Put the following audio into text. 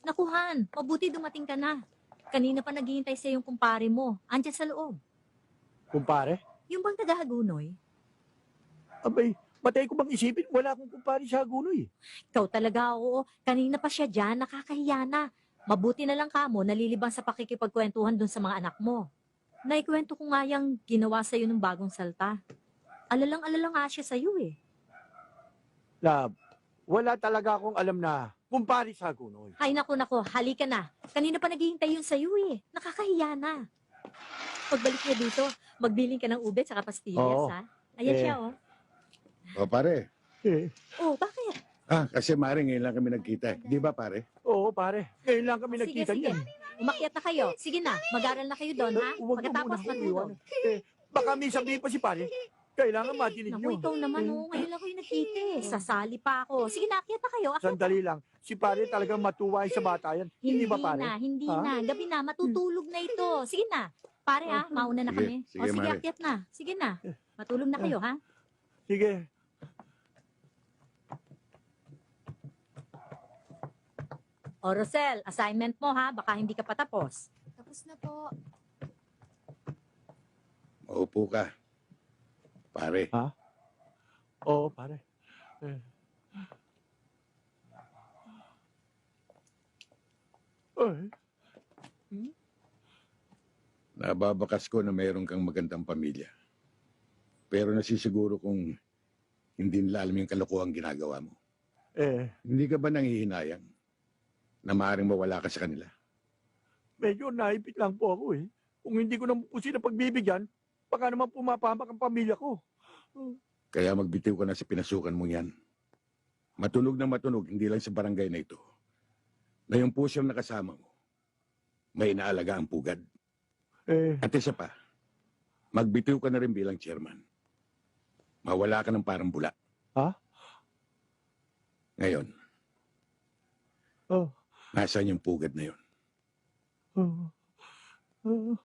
Nakuhan, mabuti dumating ka na. Kanina pa naghihintay sa yung kumpare mo. Andiyan sa loob. Kumpare? Yung bang taga-Hagunoy? Abay, matay ko bang isipin? Wala akong kumpare sa Hagunoy. Ikaw talaga, oo. Kanina pa siya dyan, nakakahiya na. Mabuti na lang ka mo, nalilibang sa pakikipagkwentuhan dun sa mga anak mo. Naikwento ko nga yung ginawa sa'yo ng bagong salta. Alalang-alala nga siya sa'yo eh. Lab, wala talaga akong alam na kumpare sa Hagunoy. Ay naku, halika na. Kanina pa naghihintay yun sa'yo eh. Nakakahiya na. Pagbalik niya dito, magbiling ka ng ube at pastillas Oo. ha. Ayan Eh. siya oh. O pare, Eh, Oh, bakit? kasi Mare ngayon lang kami nagkita. Di ba pare? oo pare. Ngayon lang kami Sige, nagkita sige. niyan. Umakyat na kayo. Sige na, mag-aral na kayo doon ha. Huwag mo Pagkatapos muna akong matulog. iwan. Baka may sabihin pa si pare. Kailangan matinig Naku, nyo. ikaw naman oh. Ngayon lang kayo nakita eh. Sasali pa ako. Sige na, akyat na kayo. Akyat na. Sandali lang. Si pare talagang matuway sa bata yan. Hindi ba pare? Hindi Ha? na. Gabi na, matutulog na ito. Sige na. Pare ha, mauna na Sige, kami. sige, O sige, Mare. akyat na. Sige na. Matulog na kayo ha. Sige. O Rosel, assignment mo ha. Baka hindi ka patapos. Tapos na po. Maupo ka. Pare, Oo, pare. Eh. Ay, nababakas ko na mayroon kang magandang pamilya. Pero nasisiguro kung hindi nila alam yung kalokohang ginagawa mo. Hindi ka ba nanghihinayang na maaaring mawala ka sa kanila? medyo naipit lang po ako eh. Kung hindi ko naman po sila pagbibigyan, baka naman pumapahamak ang pamilya ko. Kaya magbitiw ka na sa pinasukan mo yan. Matunog na matunog, hindi lang sa barangay na ito. Na yung pusyang nakasama mo, may inaalaga ang pugad. At isa pa, magbitiw ka na rin bilang chairman. Mawala ka ng parang bula. Ha? Ngayon, Oh. nasaan yung pugad na yon? Oh. Oh.